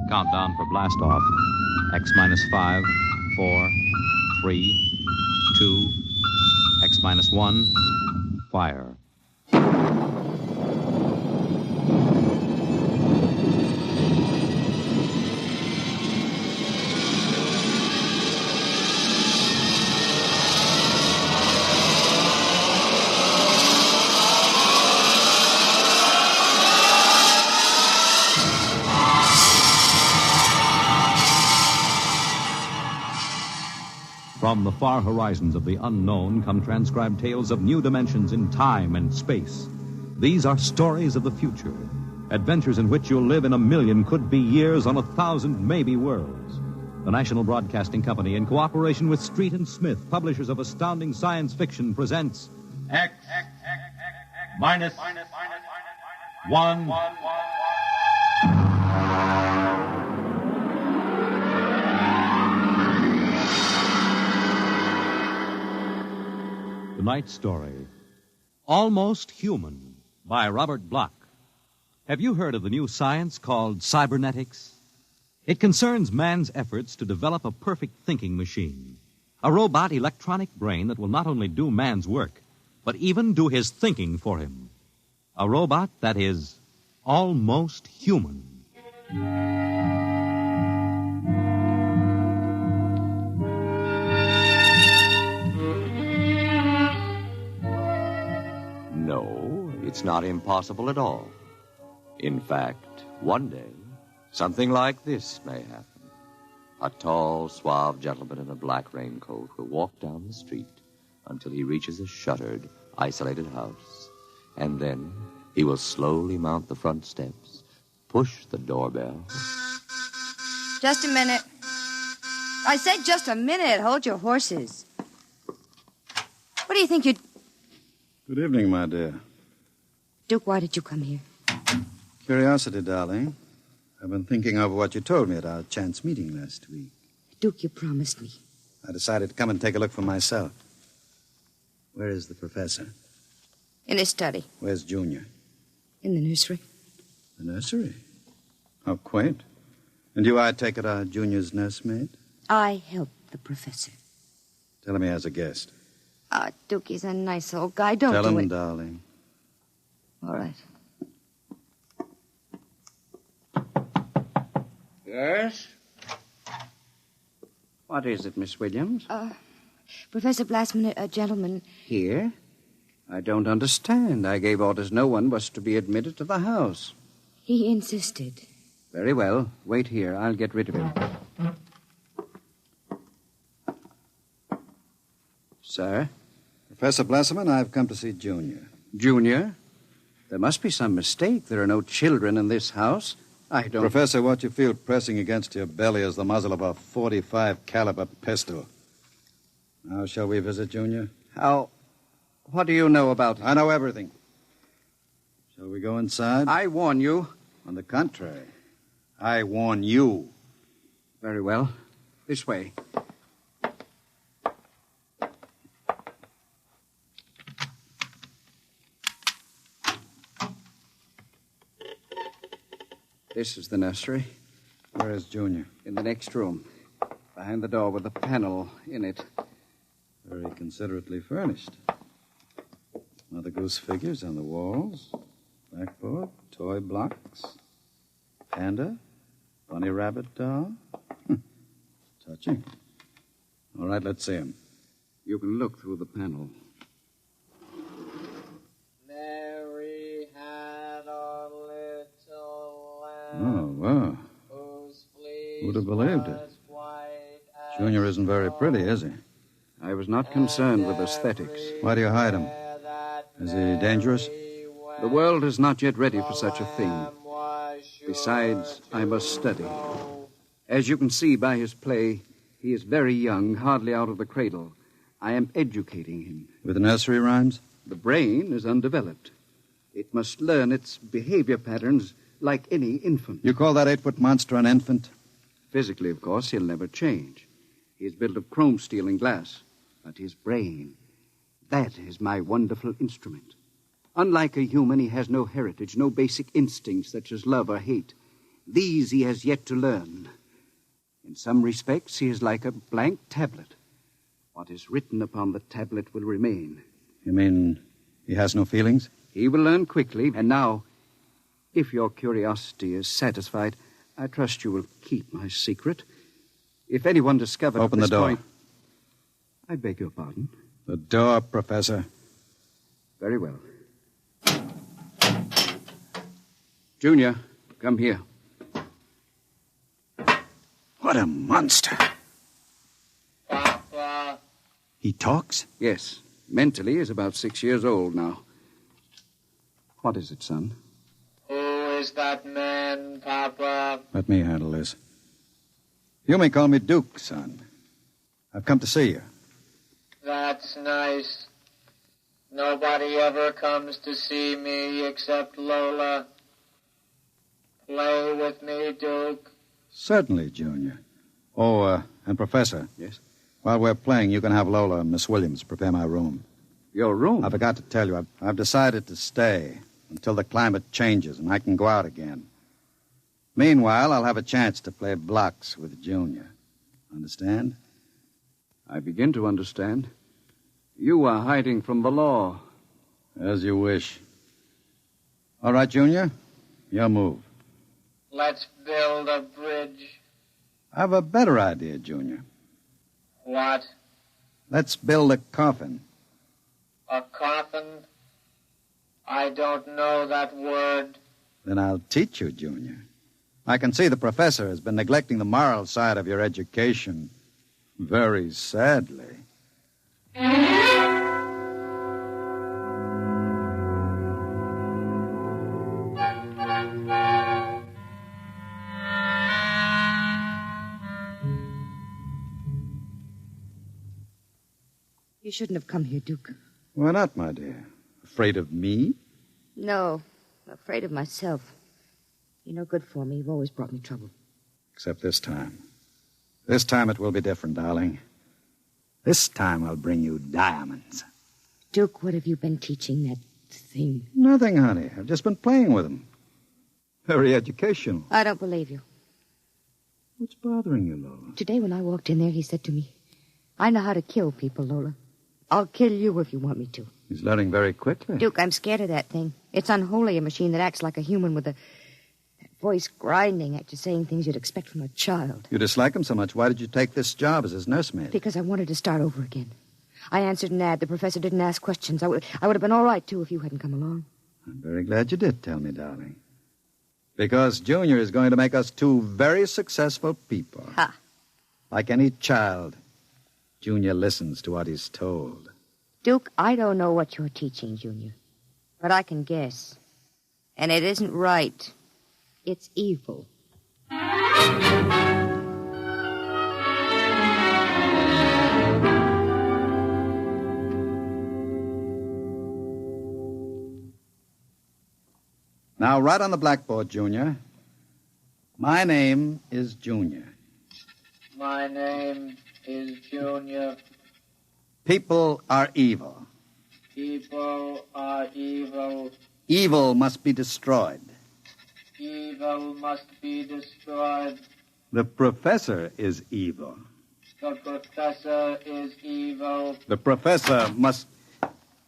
Countdown for blast off. X minus 5, 4, 3, 2, X minus 1, fire. From the far horizons of the unknown come transcribed tales of new dimensions in time and space. These are stories of the future, adventures in which you'll live in a million could-be years on 1,000 maybe worlds. The National Broadcasting Company, in cooperation with Street and Smith, publishers of astounding science fiction, presents X minus 1. Tonight's story, Almost Human, by Robert Bloch. Have you heard of the new science called cybernetics? It concerns man's efforts to develop a perfect thinking machine, a robot electronic brain that will not only do man's work, but even do his thinking for him. A robot that is almost human. No, it's not impossible at all. In fact, one day, something like this may happen. A tall, suave gentleman in a black raincoat will walk down the street until he reaches a shuttered, isolated house. And then he will slowly mount the front steps, push the doorbell. Just a minute. I said just a minute. Hold your horses. What do you think you'd... Good evening, my dear. Duke, why did you come here? Curiosity, darling. I've been thinking over what you told me at our chance meeting last week. Duke, you promised me. I decided to come and take a look for myself. Where is the professor? In his study. Where's Junior? In the nursery. The nursery? How quaint. And you, I take it, are Junior's nursemaid? I helped the professor. Tell him he has a guest. Duke, he's a nice old guy. Don't Tell do him, it. darling. All right. Yes? What is it, Miss Williams? Professor Blastman, a gentleman... Here? I don't understand. I gave orders no one was to be admitted to the house. He insisted. Very well. Wait here. I'll get rid of him. Sir? Professor Blesserman, I've come to see Junior. Junior? There must be some mistake. There are no children in this house. I don't... Professor, what you feel pressing against your belly is the muzzle of a .45 caliber pistol. Now, shall we visit Junior? How... What do you know about... I know everything. Shall we go inside? I warn you. On the contrary, I warn you. Very well. This way. This is the nursery. Where is Junior? In the next room. Behind the door with a panel in it. Very considerately furnished. Mother Goose figures on the walls. Blackboard, toy blocks. Panda, bunny rabbit doll. Touching. All right, let's see him. You can look through the panel. Mary had a little lamb. Oh, wow. Who'd have believed it? Junior isn't very pretty, is he? I was not concerned with aesthetics. Why do you hide him? Is he dangerous? The world is not yet ready for such a thing. Besides, I must study. As you can see by his play, he is very young, hardly out of the cradle. I am educating him. With nursery rhymes? The brain is undeveloped. It must learn its behavior patterns like any infant. You call that 8-foot monster an infant? Physically, of course, he'll never change. He is built of chrome steel and glass. But his brain, that is my wonderful instrument. Unlike a human, he has no heritage, no basic instincts such as love or hate. These he has yet to learn. In some respects, he is like a blank tablet. What is written upon the tablet will remain. You mean he has no feelings? He will learn quickly, and now, if your curiosity is satisfied, I trust you will keep my secret. If anyone discovers... Open the door. I beg your pardon. The door, Professor. Very well. Junior, come here. What a monster. Papa. He talks? Yes. Mentally, he's about 6 years old now. What is it, son? Who is that man, Papa? Let me handle this. You may call me Duke, son. I've come to see you. That's nice. Nobody ever comes to see me except Lola. Play with me, Duke. Certainly, Junior. Oh, and Professor. Yes? While we're playing, you can have Lola and Miss Williams prepare my room. Your room? I forgot to tell you, I've decided to stay until the climate changes and I can go out again. Meanwhile, I'll have a chance to play blocks with Junior. Understand? I begin to understand. You are hiding from the law. As you wish. All right, Junior. Your move. Let's build a bridge. I have a better idea, Junior. What? Let's build a coffin. A coffin? I don't know that word. Then I'll teach you, Junior. I can see the professor has been neglecting the moral side of your education. Very sadly. You shouldn't have come here, Duke. Why not, my dear? Afraid of me? No, I'm afraid of myself. You're no good for me. You've always brought me trouble. Except this time. This time it will be different, darling. This time I'll bring you diamonds. Duke, what have you been teaching that thing? Nothing, honey. I've just been playing with them. Very educational. I don't believe you. What's bothering you, Lola? Today when I walked in there, he said to me, I know how to kill people, Lola. I'll kill you if you want me to. He's learning very quickly. Duke, I'm scared of that thing. It's unholy, a machine that acts like a human with that voice grinding at you, saying things you'd expect from a child. You dislike him so much. Why did you take this job as his nursemaid? Because I wanted to start over again. I answered an ad. The professor didn't ask questions. I would have been all right, too, if you hadn't come along. I'm very glad you did tell me, darling. Because Junior is going to make us two very successful people. Ha. Like any child, Junior listens to what he's told. Duke, I don't know what you're teaching, Junior. But I can guess. And it isn't right. It's evil. Now, write on the blackboard, Junior. My name is Junior. My name is Junior. People are evil. People are evil. Evil must be destroyed. Evil must be destroyed. The professor is evil. The professor is evil. The professor must...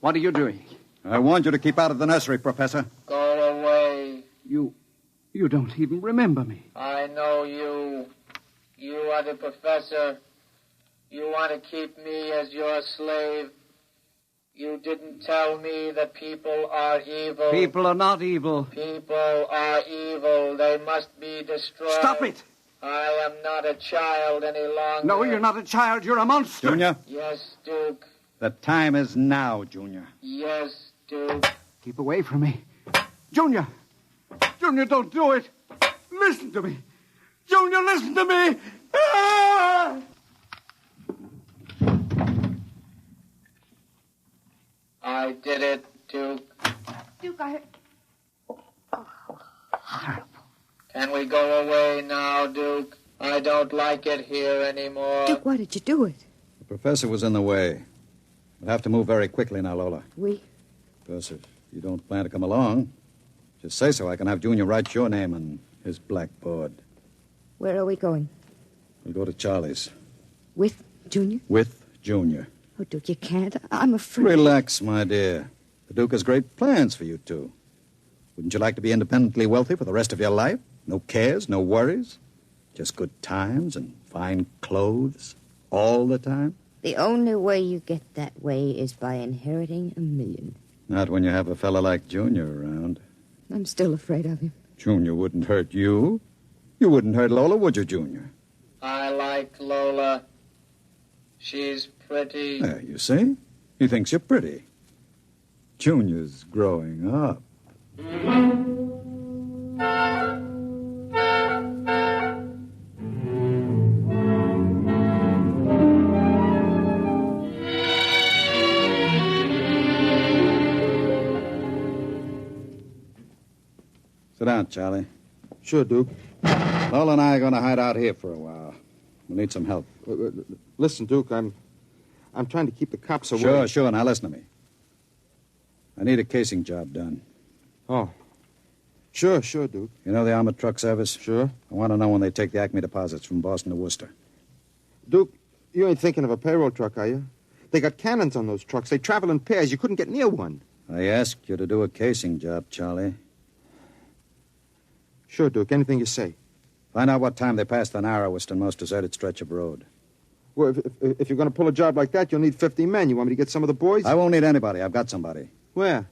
What are you doing? I warned you to keep out of the nursery, Professor. Go away. You don't even remember me. I know you. You are the professor. You want to keep me as your slave. You didn't tell me that people are evil. People are not evil. People are evil. They must be destroyed. Stop it! I am not a child any longer. No, you're not a child. You're a monster. Junior, Yes, Duke. the time is now, Junior. Yes, Duke. Keep away from me. Junior! Junior, don't do it! Listen to me! Junior, listen to me! Ah! I did it, Duke. Duke, I... Can we go away now, Duke? I don't like it here anymore. Duke, why did you do it? The professor was in the way. We'll have to move very quickly now, Lola. We? Because if you don't plan to come along, just say so. I can have Junior write your name and His blackboard. Where are we going? We'll go to Charlie's. With Junior? With Junior. Oh, Duke, you can't. I'm afraid. Relax, my dear. The Duke has great plans for you two. Wouldn't you like to be independently wealthy for the rest of your life? No cares, no worries? Just good times and fine clothes all the time? The only way you get that way is by inheriting $1 million. Not when you have a fella like Junior around. I'm still afraid of him. Junior wouldn't hurt you. You wouldn't hurt Lola, would you, Junior? I like Lola. She's pretty. There, you see? He thinks you're pretty. Junior's growing up. Sit down, Charlie. Sure, Duke. Lola and I are going to hide out here for a while. We'll need some help. Listen, Duke, I'm trying to keep the cops away. Sure. Now listen to me. I need a casing job done. Oh. Sure, Duke. You know the armored truck service? Sure. I want to know when they take the Acme deposits from Boston to Worcester. Duke, you ain't thinking of a payroll truck, are you? They got cannons on those trucks. They travel in pairs. You couldn't get near one. I asked you to do a casing job, Charlie. Sure, Duke. Anything you say. Find out what time they passed the narrowest and most deserted stretch of road. Well, if you're going to pull a job like that, you'll need 50 men. You want me to get some of the boys? I won't need anybody. I've got somebody. Where?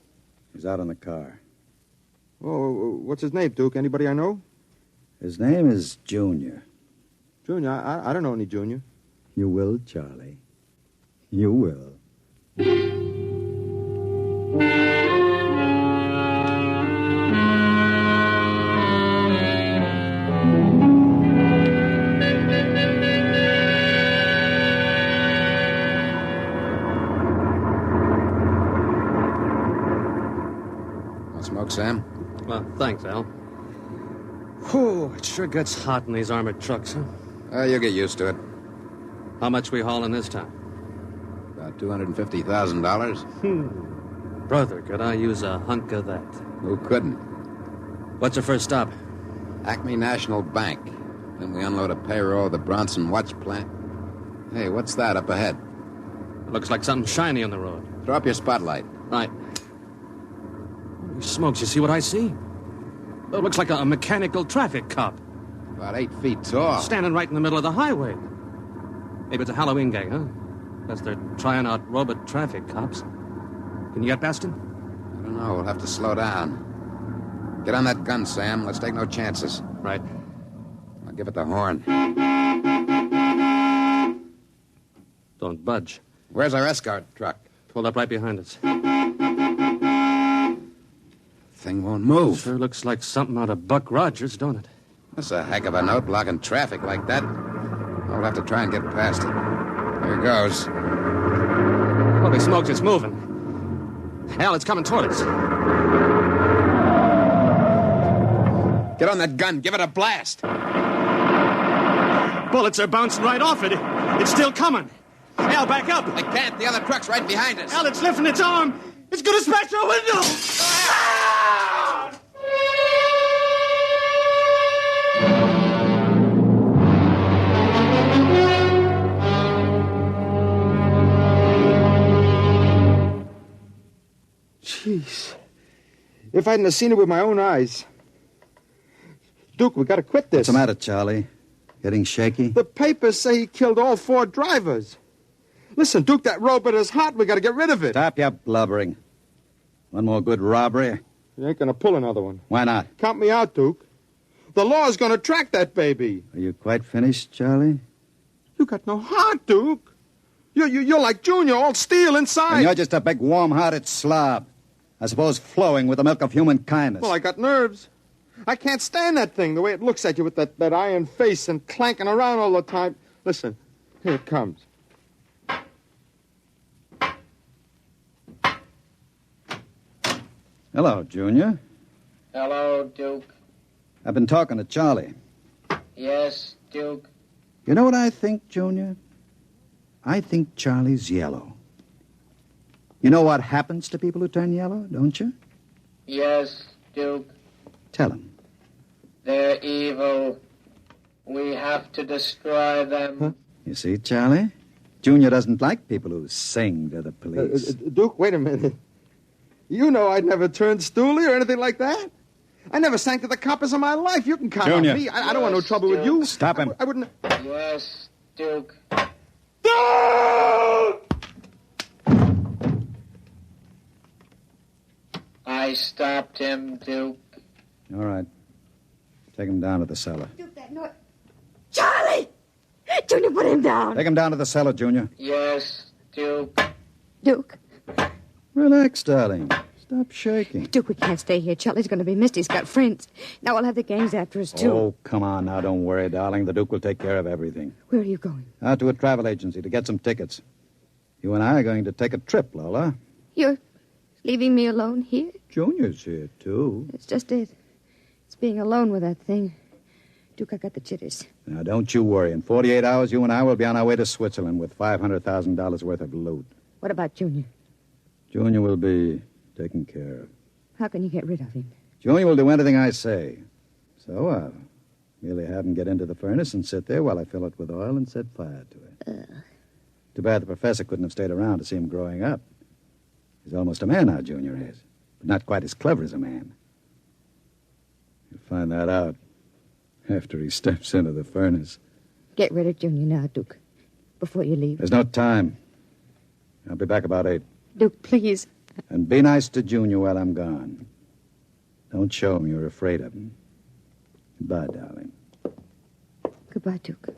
He's out in the car. Oh, what's his name, Duke? Anybody I know? His name is Junior. Junior? I don't know any Junior. You will, Charlie. You will. Smoke, Sam? Well, thanks, Al. Whew, it sure gets hot in these armored trucks, huh? You'll get used to it. How much we hauling this time? About $250,000. Brother, could I use a hunk of that? Who couldn't? What's the first stop? Acme National Bank. Then we unload a payroll at the Bronson Watch Plant. Hey, what's that up ahead? It looks like something shiny on the road. Throw up your spotlight. Right. Holy smokes, you see what I see? It looks like a mechanical traffic cop. About 8 feet tall. Standing right in the middle of the highway. Maybe it's a Halloween gang, huh? Guess they're trying out robot traffic cops. Can you get past him? I don't know. We'll have to slow down. Get on that gun, Sam. Let's take no chances. Right. I'll give it the horn. Don't budge. Where's our escort truck? Pulled up right behind us. Thing won't move. Sure looks like something out of Buck Rogers, don't it? That's a heck of a note, blocking traffic like that. We'll have to try and get past it. Here goes. Holy smokes, it's moving. Hell, it's coming toward us. Get on that gun. Give it a blast. Bullets are bouncing right off it. It's still coming. Al, back up. I can't. The other truck's right behind us. Al, it's lifting its arm. It's going to smash our window. Jeez. If I hadn't have seen it with my own eyes. Duke, we got to quit this. What's the matter, Charlie? Getting shaky? The papers say he killed all 4 drivers. Listen, Duke, that robot is hot. We got to get rid of it. Stop your blubbering. One more good robbery? You ain't going to pull another one. Why not? Count me out, Duke. The law's going to track that baby. Are you quite finished, Charlie? You got no heart, Duke. You're like Junior, all steel inside. And you're just a big, warm-hearted slob. I suppose flowing with the milk of human kindness. Well, I got nerves. I can't stand that thing, the way it looks at you with that iron face and clanking around all the time. Listen, here it comes. Hello, Junior. Hello, Duke. I've been talking to Charlie. Yes, Duke. You know what I think, Junior? I think Charlie's yellow. You know what happens to people who turn yellow, don't you? Yes, Duke. Tell him. They're have to destroy them. Huh? You see, Charlie? Junior doesn't like people who sing to the police. Duke, wait a minute. You know I'd never turned stoolie or anything like that. I never sang to the coppers in my life. You can count Junior. on me. I don't want no trouble with you. Stop him. I wouldn't... Yes, Duke. I stopped him, Duke. All right. Take him down to the cellar. Duke, that noise. Charlie! Junior, put him down. Take him down to the cellar, Junior. Yes, Duke. Duke. Relax, darling. Stop shaking. Duke, we can't stay here. Charlie's going to be missed. He's got friends. Now we'll have the gangs after us, too. Oh, come on now. Don't worry, darling. The Duke will take care of everything. Where are you going? Out to a travel agency to get some tickets. You and I are going to take a trip, Lola. You're leaving me alone here? Junior's here, too. That's just it. It's being alone with that thing. Duke, I got the jitters. Now, don't you worry. In 48 hours, you and I will be on our way to Switzerland with $500,000 worth of loot. What about Junior? Junior will be taken care of. How can you get rid of him? Junior will do anything I say. So I'll merely have him get into the furnace and sit there while I fill it with oil and set fire to it. Too bad the professor couldn't have stayed around to see him growing up. He's almost a man now, Junior is. But not quite as clever as a man. You'll find that out after he steps into the furnace. Get rid of Junior now, Duke, before you leave. There's no time. I'll be back about 8. Duke, please. And be nice to Junior while I'm gone. Don't show him you're afraid of him. Goodbye, darling. Goodbye, Duke.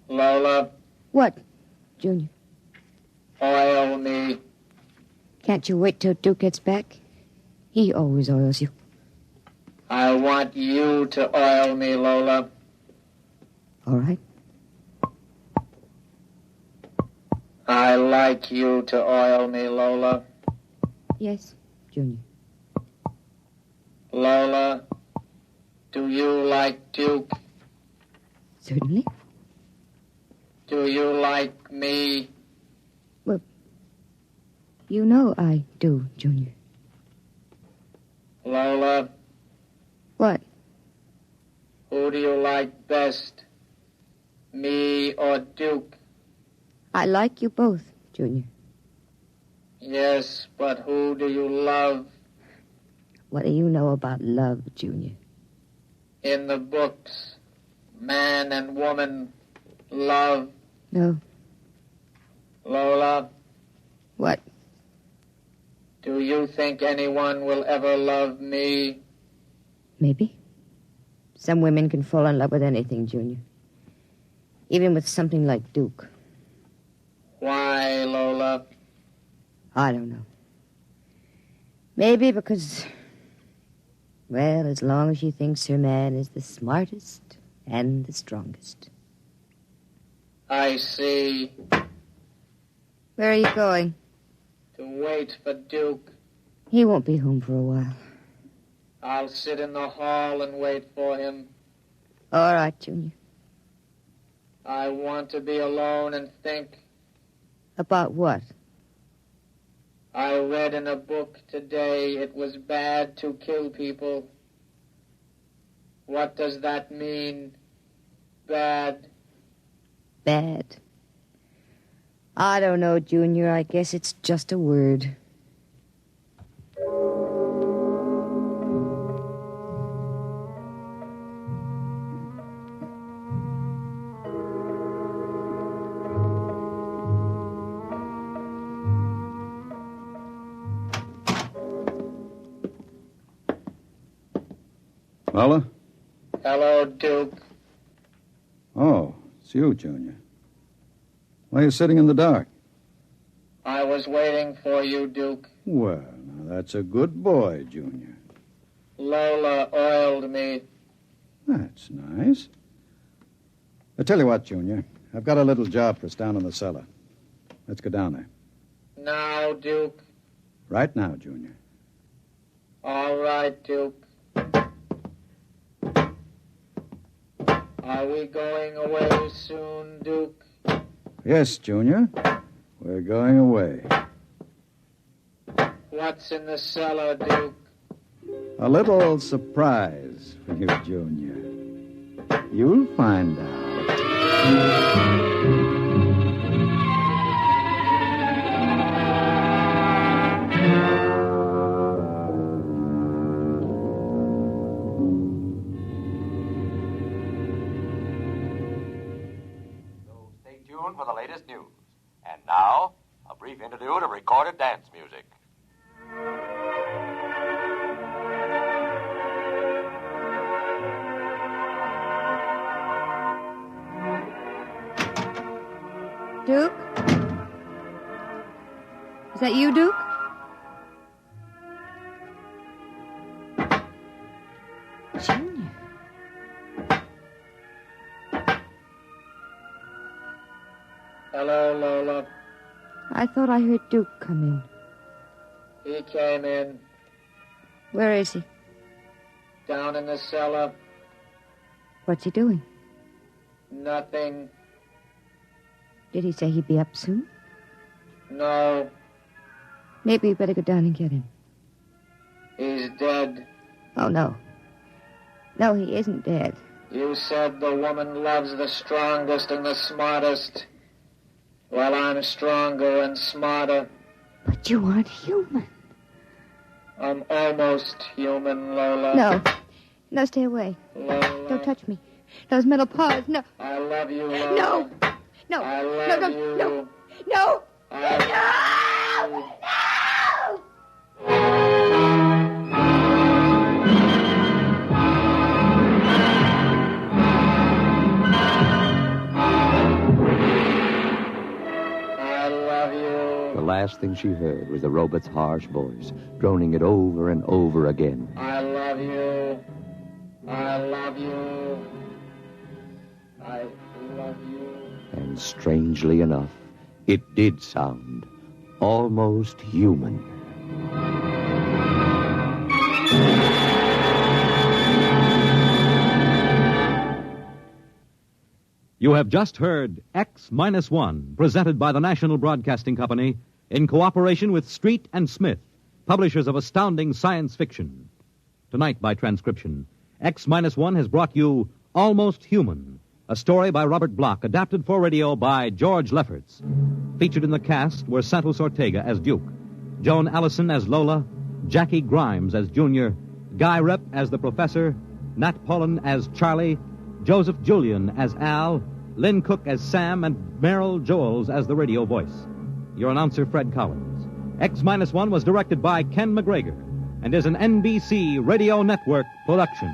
Lola, What, Junior? oil me. Can't you wait till Duke gets back? He always oils you. I want you to oil me, Lola. All right. I like you to oil me, Lola. Yes, Junior. Lola, do you like Duke? Certainly. Do you like me? You know I do, Junior. Lola, What? who do you like best? Me or Duke? I like you both, Junior. Yes, but who do you love? What do you know about love, Junior? In the books, man and woman love. No. Lola, What? do you think anyone will ever love me? Maybe. Some women can fall in love with anything, Junior. Even with something like Duke. Why, Lola? I don't know. Maybe because, well, as long as she thinks her man is the smartest and the strongest. I see. Where are you going? To wait for Duke. He won't be home for a while. I'll sit in the hall and wait for him. All right, Junior. I want to be alone and think. About what? I read in a book today it was bad to kill people. What does that mean? Bad. Bad. I don't know, Junior. I guess it's just a word. Lola? Hello, Duke. Oh, it's you, Junior. Why are you sitting in the dark? I was waiting for you, Duke. Well, now that's a good boy, Junior. Lola oiled me. That's nice. I tell you what, Junior. I've got a little job for us down in the cellar. Let's go down there. Now, Duke. Right now, Junior. All right, Duke. Are we going away soon, Duke? Yes, Junior. We're going away. What's in the cellar, Duke? A little surprise for you, Junior. You'll find out. Stay tuned for the latest news. And now, a brief interlude of recorded dance music. Duke? Is that you, Duke? Junior. Hello, Lola. I thought I heard Duke come in. He came in. Where is he? Down in the cellar. What's he doing? Nothing. Did he say he'd be up soon? No. Maybe we better go down and get him. He's dead. Oh, no. No, he isn't dead. You said the woman loves the strongest and the smartest. Well, I'm stronger and smarter. But you aren't human. I'm almost human, Lola. No. No, stay away. Lola. Don't touch me. Those metal paws. No. I love you, Lola. No. No. I love no, don't. you. No. No. I love you. I love you. The last thing she heard was the robot's harsh voice, droning it over and over again. I love you. I love you. I love you. And strangely enough, it did sound almost human. You have just heard X-1, presented by the National Broadcasting Company in cooperation with Street and Smith, publishers of astounding science fiction. Tonight, by transcription, X-1 has brought you Almost Human, a story by Robert Bloch, adapted for radio by George Lefferts. Featured in the cast were Santos Ortega as Duke, Joan Allison as Lola, Jackie Grimes as Junior, Guy Rep as the Professor, Nat Pullen as Charlie, Joseph Julian as Al, Lynn Cook as Sam, and Merrill Joels as the radio voice. Your announcer, Fred Collins. X-1 was directed by Ken McGregor and is an NBC Radio Network production.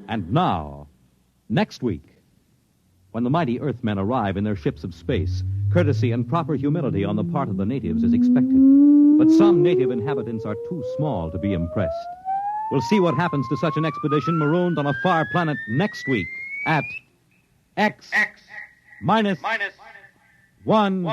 And now, next week, when the mighty Earthmen arrive in their ships of space, courtesy and proper humility on the part of the natives is expected. But some native inhabitants are too small to be impressed. We'll see what happens to such an expedition marooned on a far planet next week at X minus 1